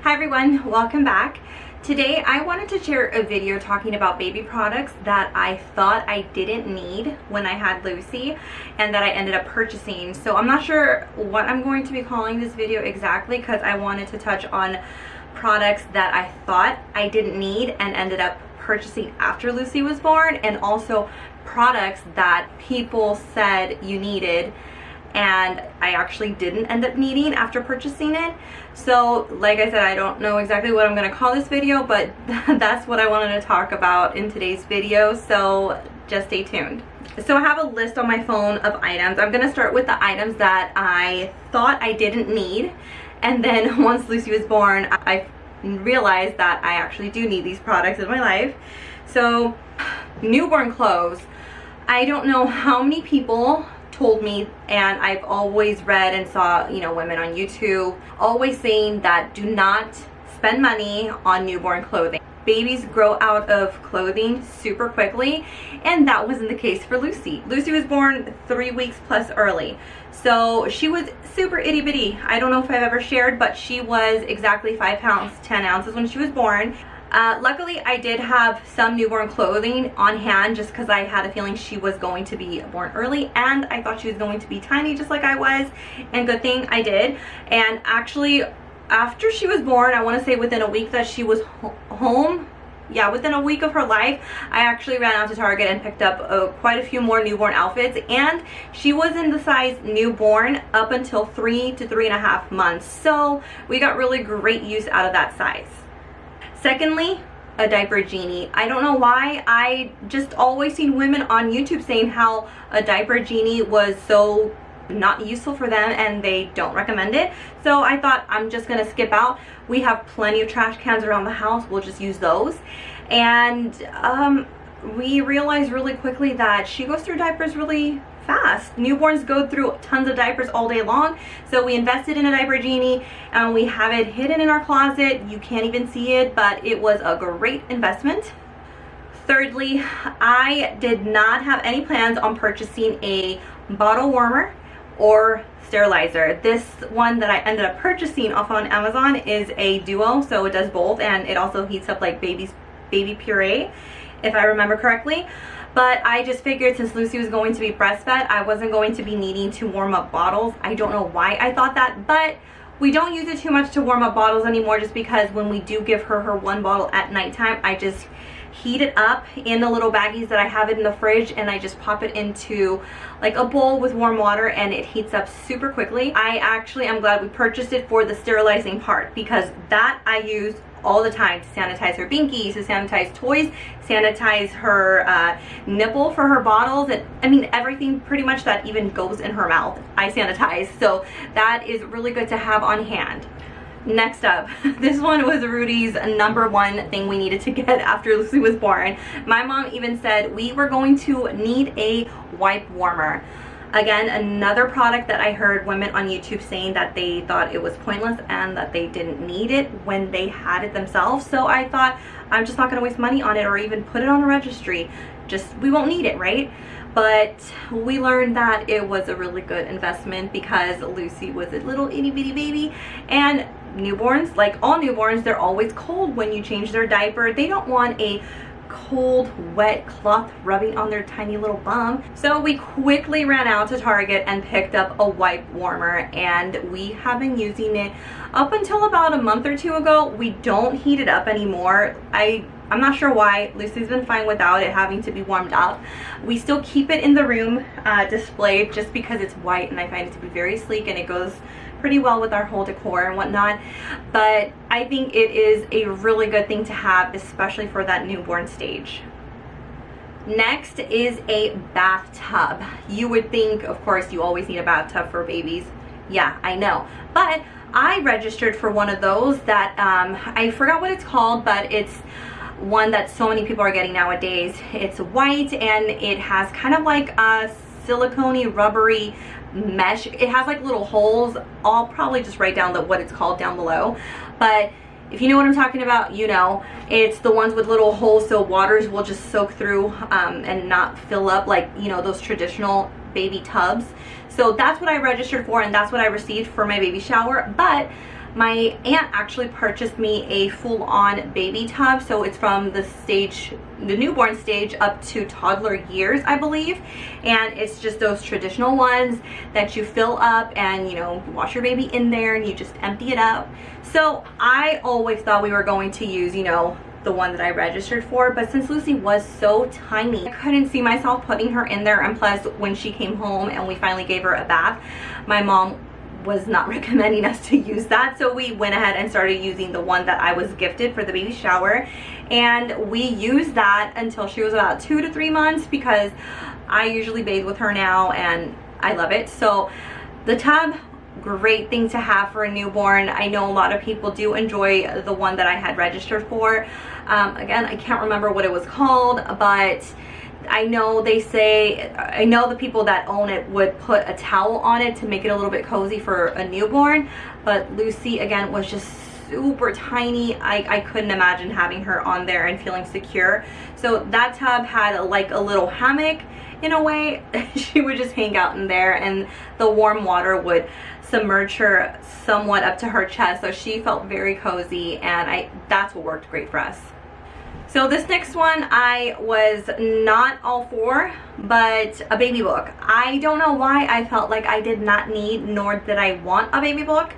Hi everyone, welcome back. Today I wanted to share a video talking about baby products that I thought I didn't need when I had Lucy and that I ended up purchasing. So I'm not sure what I'm going to be calling this video exactly because I wanted to touch on products that I thought I didn't need and ended up purchasing after Lucy was born, and also products that people said you needed and I actually didn't end up needing after purchasing it. So like I said, I don't know exactly what I'm going to call this video, but that's what I wanted to talk about in today's video, so just stay tuned. So I have a list on my phone of items. I'm going to start with the items that I thought I didn't need, and then once Lucy was born I realized that I actually do need these products in my life. So newborn clothes. I don't know how many people told me, and I've always read and saw, women on YouTube always saying that do not spend money on newborn clothing. Babies grow out of clothing super quickly, and that wasn't the case for Lucy. Lucy was born 3 weeks plus early, so she was super itty bitty. I don't know if I've ever shared, but she was exactly 5 pounds 10 ounces when she was born. Luckily, I did have some newborn clothing on hand just because I had a feeling she was going to be born early, and I thought she was going to be tiny just like I was, and good thing I did. And actually, after she was born, I want to say within a week that she was home, yeah, within a week of her life, I actually ran out to Target and picked up quite a few more newborn outfits, and she was in the size newborn up until 3 to 3.5 months. So we got really great use out of that size. Secondly, a Diaper Genie. I don't know why, I just always seen women on YouTube saying how a Diaper Genie was so not useful for them and they don't recommend it. So I thought I'm just gonna skip out. We have plenty of trash cans around the house, we'll just use those. And we realized really quickly that she goes through diapers really fast. Newborns go through tons of diapers all day long, so we invested in a Diaper Genie and we have it hidden in our closet. You can't even see it, but it was a great investment. Thirdly, I did not have any plans on purchasing a bottle warmer or sterilizer. This one that I ended up purchasing off on Amazon is a duo, so it does both, and it also heats up like baby puree, if I remember correctly. But I just figured since Lucy was going to be breastfed, I wasn't going to be needing to warm up bottles. I don't know why I thought that, but we don't use it too much to warm up bottles anymore, just because when we do give her one bottle at nighttime, I just heat it up in the little baggies that I have it in the fridge, and I just pop it into like a bowl with warm water and it heats up super quickly. I actually am glad we purchased it for the sterilizing part, because that I use all the time to sanitize her binkies, to sanitize toys, sanitize her nipple for her bottles, and I mean everything pretty much that even goes in her mouth I sanitize. So that is really good to have on hand. Next up, this one was Rudy's #1 thing we needed to get after Lucy was born. My mom even said we were going to need a wipe warmer. Again, another product that I heard women on YouTube saying that they thought it was pointless and that they didn't need it when they had it themselves. So I thought, I'm just not going to waste money on it or even put it on a registry. We won't need it, right? But we learned that it was a really good investment because Lucy was a little itty bitty baby, and newborns, like all newborns, they're always cold when you change their diaper. They don't want a cold wet cloth rubbing on their tiny little bum. So we quickly ran out to Target and picked up a wipe warmer, and we have been using it up until about a month or two ago. We don't heat it up anymore. I'm not sure why. Lucy's been fine without it having to be warmed up. We still keep it in the room displayed just because it's white and I find it to be very sleek and it goes pretty well with our whole decor and whatnot. But I think it is a really good thing to have, especially for that newborn stage. Next is a bathtub. You would think, of course, you always need a bathtub for babies. Yeah, I know. But I registered for one of those that, I forgot what it's called, but it's one that so many people are getting nowadays. It's white and it has kind of like a silicone-y, rubbery mesh. It has like little holes. I'll probably just write down what it's called down below. But if you know what I'm talking about, you know. It's the ones with little holes so waters will just soak through and not fill up like, you know, those traditional baby tubs. So that's what I registered for and that's what I received for my baby shower. But My aunt actually purchased me a full-on baby tub, so it's from the newborn stage up to toddler years, I believe, and it's just those traditional ones that you fill up and, you know, wash your baby in there and you just empty it up. So I always thought we were going to use, you know, the one that I registered for, but since Lucy was so tiny, I couldn't see myself putting her in there, and plus when she came home and we finally gave her a bath, my mom was not recommending us to use that, so we went ahead and started using the one that I was gifted for the baby shower, and we used that until she was about 2 to 3 months, because I usually bathe with her now and I love it. So the tub, great thing to have for a newborn. I know a lot of people do enjoy the one that I had registered for. Again, I can't remember what it was called, but I know they say, I know the people that own it would put a towel on it to make it a little bit cozy for a newborn, but Lucy, again, was just super tiny. I couldn't imagine having her on there and feeling secure. So that tub had like a little hammock in a way. She would just hang out in there, and the warm water would submerge her somewhat up to her chest, so she felt very cozy, and that's what worked great for us. So this next one I was not all for, but a baby book. I don't know why I felt like I did not need nor did I want a baby book.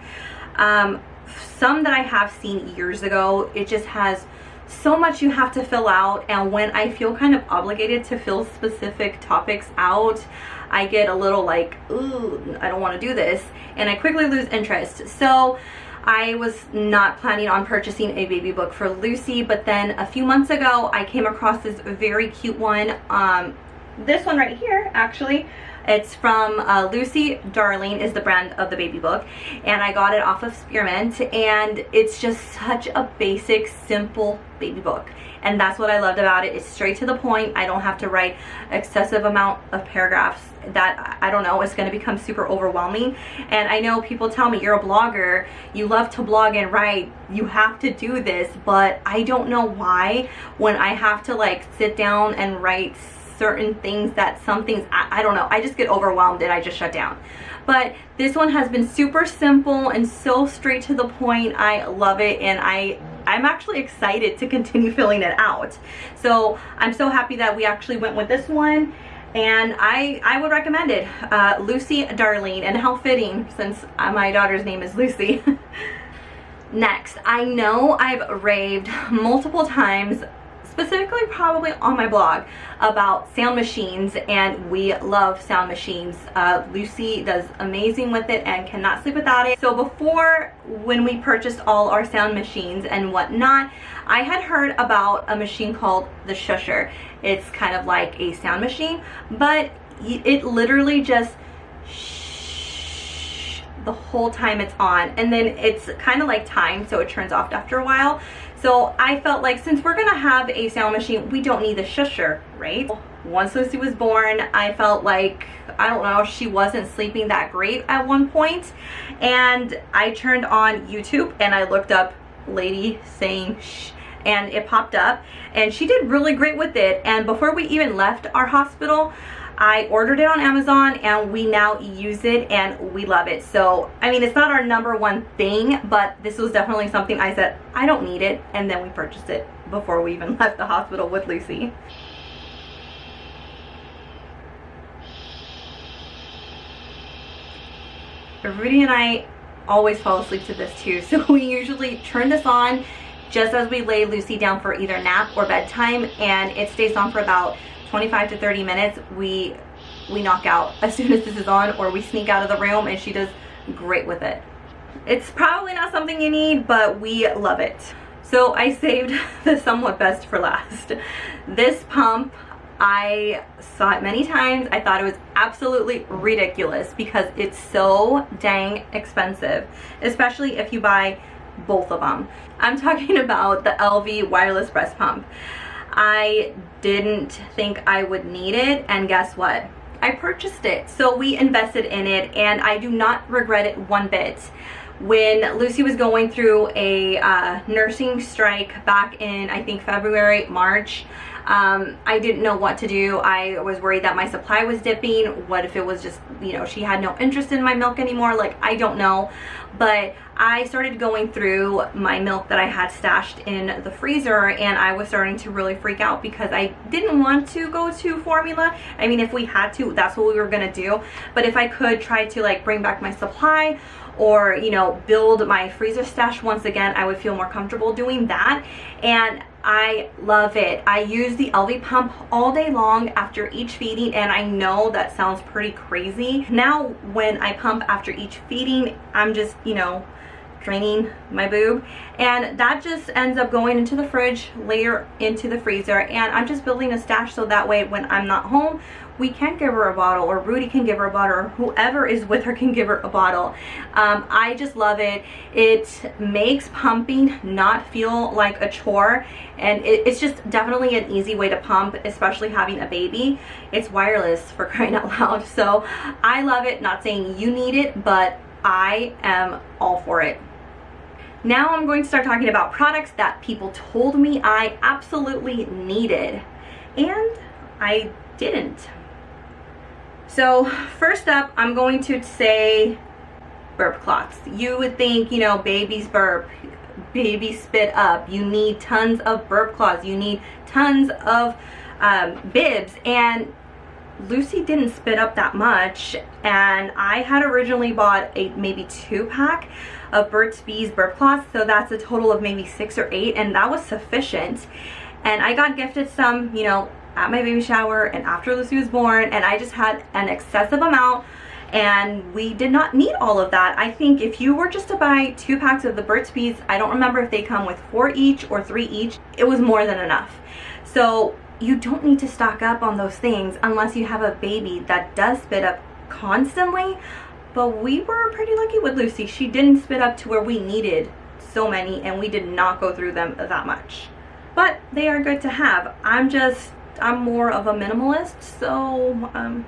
Some that I have seen years ago, it just has so much you have to fill out, and when I feel kind of obligated to fill specific topics out, I get a little like, ooh, I don't want to do this, and I quickly lose interest. So I was not planning on purchasing a baby book for Lucy, but then a few months ago I came across this very cute one. This one right here, actually, it's from Lucy Darling is the brand of the baby book, and I got it off of Spearmint, and it's just such a basic, simple baby book, and that's what I loved about it. It's straight to the point. I don't have to write excessive amount of paragraphs that, I don't know, it's going to become super overwhelming. And I know people tell me, you're a blogger, you love to blog and write, you have to do this, but I don't know why when I have to like sit down and write certain things, that some things, I don't know, I just get overwhelmed and I just shut down. But this one has been super simple and so straight to the point. I love it, and I'm actually excited to continue filling it out. So I'm so happy that we actually went with this one, and I would recommend it. Lucy Darling, and how fitting since my daughter's name is Lucy. Next, I know I've raved multiple times, specifically probably on my blog, about sound machines, and we love sound machines. Lucy does amazing with it and cannot sleep without it. So before, when we purchased all our sound machines and whatnot, I had heard about a machine called the Shusher. It's kind of like a sound machine, but it literally just shh the whole time it's on, and then it's kind of like timed, so it turns off after a while. So I felt like, since we're gonna have a sound machine, we don't need the Shusher, right? Once Lucy was born, I felt like, I don't know, she wasn't sleeping that great at one point, and I turned on YouTube and I looked up lady saying shh, and it popped up, and she did really great with it. And before we even left our hospital, I ordered it on Amazon, and we now use it and we love it. So I mean, it's not our #1 thing, but this was definitely something I said I don't need it, and then we purchased it before we even left the hospital with Lucy. Rudy and I always fall asleep to this too, so we usually turn this on just as we lay Lucy down for either nap or bedtime, and it stays on for about 25 to 30 minutes. We knock out as soon as this is on, or we sneak out of the room, and she does great with it. It's probably not something you need, but we love it. So I saved the somewhat best for last. This pump, I saw it many times. I thought it was absolutely ridiculous because it's so dang expensive, especially if you buy both of them. I'm talking about the LV wireless breast pump. I didn't think I would need it, and guess what? I purchased it. So we invested in it, and I do not regret it one bit. When Lucy was going through a nursing strike back in, I think, February, March, I didn't know what to do. I was worried that my supply was dipping. What if it was just, you know, she had no interest in my milk anymore? Like, I don't know. But I started going through my milk that I had stashed in the freezer, and I was starting to really freak out because I didn't want to go to formula. I mean, if we had to, that's what we were gonna do. But if I could try to like bring back my supply, or, you know, build my freezer stash once again, I would feel more comfortable doing that. And I love it. I use the LV pump all day long after each feeding, and I know that sounds pretty crazy. Now when I pump after each feeding, I'm just, you know, draining my boob, and that just ends up going into the fridge, later into the freezer, and I'm just building a stash so that way when I'm not home, we can give her a bottle, or Rudy can give her a bottle, or whoever is with her can give her a bottle. I just love it. It makes pumping not feel like a chore, and it's just definitely an easy way to pump, especially having a baby. It's wireless, for crying out loud. So I love it. Not saying you need it, but I am all for it. Now I'm going to start talking about products that people told me I absolutely needed, and I didn't. So first up, I'm going to say burp cloths. You would think, you know, babies burp, babies spit up, you need tons of burp cloths, you need tons of bibs, and Lucy didn't spit up that much. And I had originally bought a maybe 2-pack of Burt's Bees burp cloths, so that's a total of maybe 6 or 8, and that was sufficient. And I got gifted some, you know, at my baby shower and after Lucy was born, and I just had an excessive amount, and we did not need all of that. I think if you were just to buy 2 packs of the Burt's Bees, I don't remember if they come with 4 each or 3 each, it was more than enough. So you don't need to stock up on those things unless you have a baby that does spit up constantly. But we were pretty lucky with Lucy. She didn't spit up to where we needed so many, and we did not go through them that much. But they are good to have. I'm more of a minimalist, so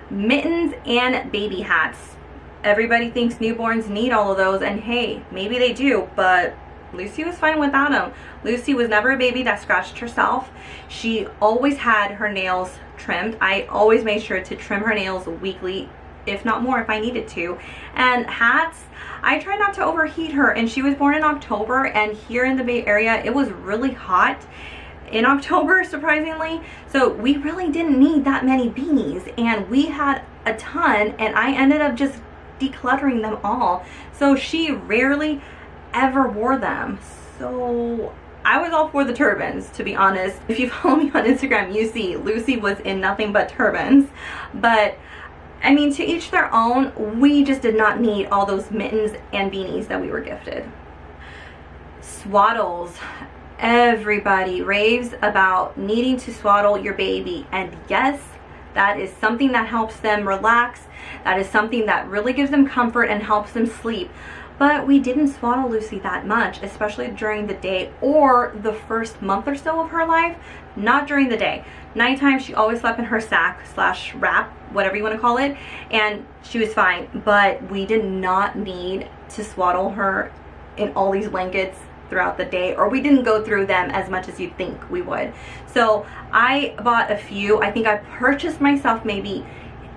mittens and baby hats. Everybody thinks newborns need all of those, and hey, maybe they do, but Lucy was fine without them. Lucy was never a baby that scratched herself. She always had her nails trimmed. I always made sure to trim her nails weekly, if not more if I needed to. And hats, I tried not to overheat her, and she was born in October, and here in the Bay Area it was really hot in October, surprisingly, so we really didn't need that many beanies, and we had a ton, and I ended up just decluttering them all, so she rarely ever wore them. So I was all for the turbans, to be honest. If you follow me on Instagram, you see Lucy was in nothing but turbans. But I mean, to each their own. We just did not need all those mittens and beanies that we were gifted. Swaddles. Everybody raves about needing to swaddle your baby, and yes, that is something that helps them relax. That is something that really gives them comfort and helps them sleep. But we didn't swaddle Lucy that much, especially during the day or the first month or so of her life. Not during the day. Nighttime, she always slept in her sack / wrap, whatever you want to call it, and she was fine. But we did not need to swaddle her in all these blankets throughout the day, or we didn't go through them as much as you'd think we would. So I bought a few. I think I purchased myself maybe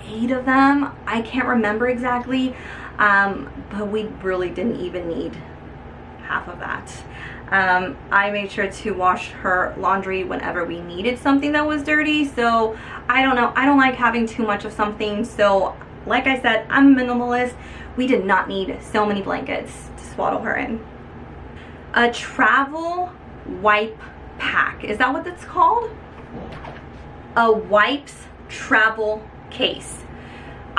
8 of them. I can't remember exactly. But we really didn't even need half of that. I made sure to wash her laundry whenever we needed something that was dirty. So I don't know, I don't like having too much of something. So like I said, I'm a minimalist. We did not need so many blankets to swaddle her in. A travel wipe pack, is that what it's called? A wipes travel case.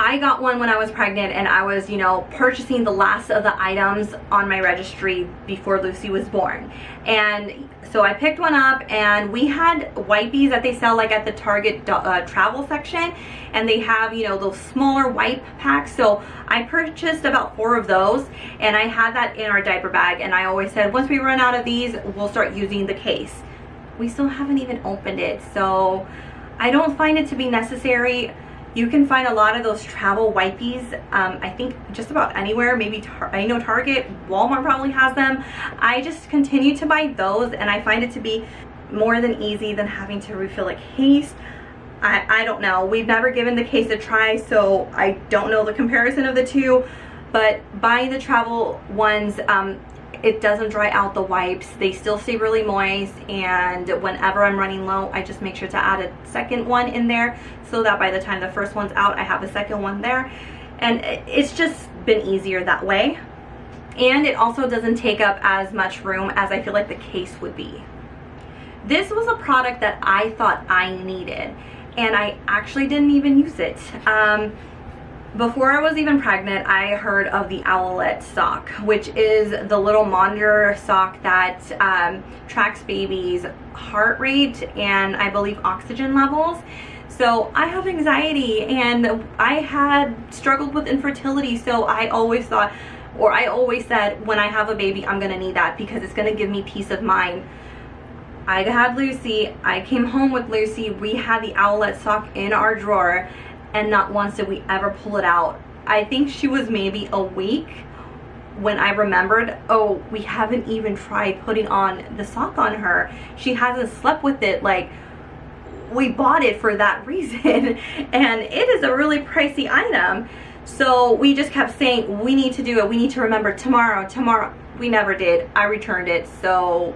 I got one when I was pregnant, and I was, you know, purchasing the last of the items on my registry before Lucy was born. And so I picked one up, and we had wipies that they sell like at the Target travel section, and they have, you know, those smaller wipe packs. So I purchased about 4 of those, and I had that in our diaper bag, and I always said once we run out of these, we'll start using the case. We still haven't even opened it, so I don't find it to be necessary. You can find a lot of those travel wipies, I think just about anywhere. Maybe I know Target, Walmart probably has them. I just continue to buy those, and I find it to be more than easy than having to refill a case. I don't know. We've never given the case a try, so I don't know the comparison of the two. But buying the travel ones, it doesn't dry out the wipes. They still stay really moist, and whenever I'm running low, I just make sure to add a second one in there so that by the time the first one's out, I have a second one there. And it's just been easier that way. And it also doesn't take up as much room as I feel like the case would be. This was a product that I thought I needed, and I actually didn't even use it. Before I was even pregnant, I heard of the Owlette Sock, which is the little monitor sock that tracks baby's heart rate and I believe oxygen levels. So I have anxiety and I had struggled with infertility, so I always thought, or I always said, when I have a baby, I'm gonna need that because it's gonna give me peace of mind. I had Lucy, I came home with Lucy, we had the Owlette Sock in our drawer, and not once did we ever pull it out. I think she was maybe a week when I remembered, oh, we haven't even tried putting on the sock on her. She hasn't slept with it. Like, we bought it for that reason, and it is a really pricey item. So we just kept saying, we need to do it, we need to remember tomorrow. We never did. I returned it. So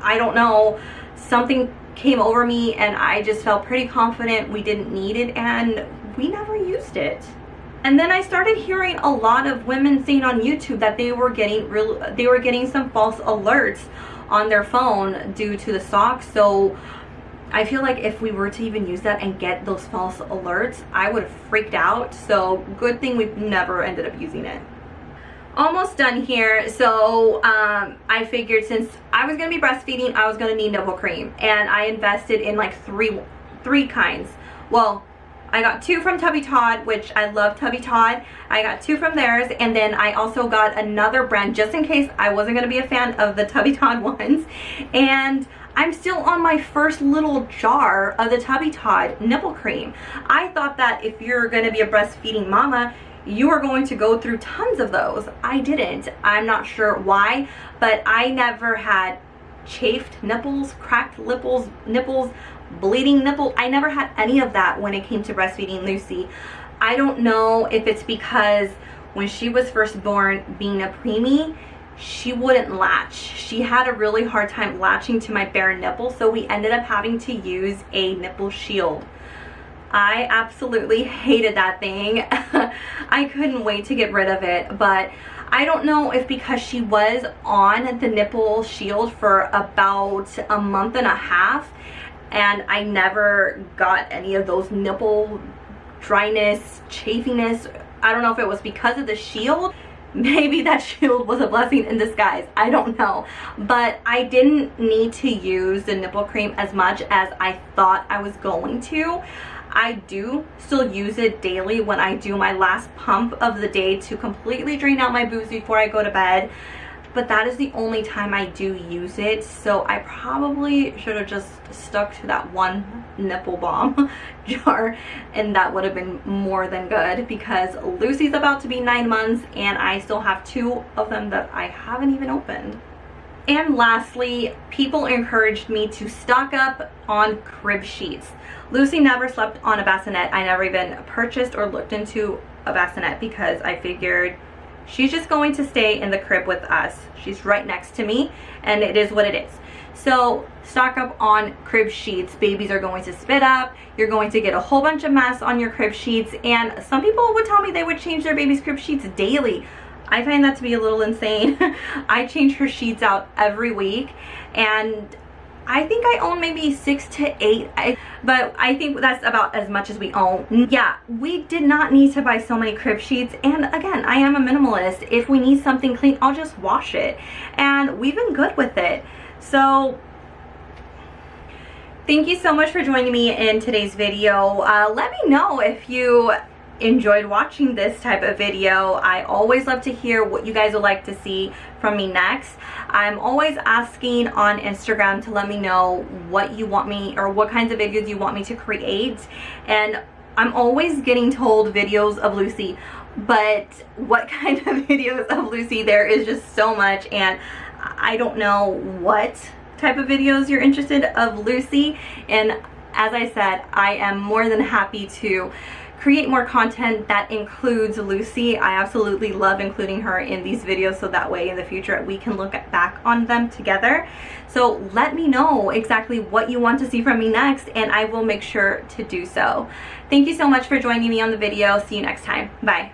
I don't know, something came over me and I just felt pretty confident we didn't need it, and we never used it. And then I started hearing a lot of women saying on YouTube that they were getting some false alerts on their phone due to the sock. So I feel like if we were to even use that and get those false alerts, I would have freaked out. So good thing we've never ended up using it. Almost done here. So I figured since I was going to be breastfeeding, I was going to need nipple cream, and I invested in like three kinds. Well, I got 2 from Tubby Todd, which I love Tubby Todd. I got 2 from theirs, and then I also got another brand just in case I wasn't going to be a fan of the Tubby Todd ones. And I'm still on my first little jar of the Tubby Todd nipple cream. I thought that if you're going to be a breastfeeding mama, you are going to go through tons of those. I didn't. I'm not sure why, but I never had chafed nipples, cracked nipples, bleeding nipples. I never had any of that when it came to breastfeeding Lucy. I don't know if it's because when she was first born, being a preemie, she wouldn't latch. She had a really hard time latching to my bare nipple, so we ended up having to use a nipple shield. I absolutely hated that thing. I couldn't wait to get rid of it, but I don't know if because she was on the nipple shield for about a month and a half, and I never got any of those nipple dryness, chafiness. I don't know if it was because of the shield. Maybe that shield was a blessing in disguise. I don't know. But I didn't need to use the nipple cream as much as I thought I was going to. I do still use it daily when I do my last pump of the day to completely drain out my boobs before I go to bed. But that is the only time I do use it. So I probably should have just stuck to that one nipple balm jar, and that would have been more than good, because Lucy's about to be 9 months and I still have 2 of them that I haven't even opened. And lastly, people encouraged me to stock up on crib sheets. Lucy never slept on a bassinet. I never even purchased or looked into a bassinet because I figured she's just going to stay in the crib with us. She's right next to me, and it is what it is. So stock up on crib sheets. Babies are going to spit up. You're going to get a whole bunch of mess on your crib sheets, and some people would tell me they would change their baby's crib sheets daily. I find that to be a little insane. I change her sheets out every week, and I think I own maybe 6 to 8, but I think that's about as much as we own. Yeah, we did not need to buy so many crib sheets, and again, I am a minimalist. If we need something clean, I'll just wash it, and we've been good with it. So thank you so much for joining me in today's video. Let me know if you enjoyed watching this type of video. I always love to hear what you guys would like to see from me next. I'm always asking on Instagram to let me know what you want me, or what kinds of videos you want me to create, and I'm always getting told videos of Lucy, but what kind of videos of Lucy? There is just so much, and I don't know what type of videos you're interested of Lucy. And as I said, I am more than happy to create more content that includes Lucy. I absolutely love including her in these videos, so that way in the future we can look back on them together. So let me know exactly what you want to see from me next, and I will make sure to do so. Thank you so much for joining me on the video. See you next time. Bye.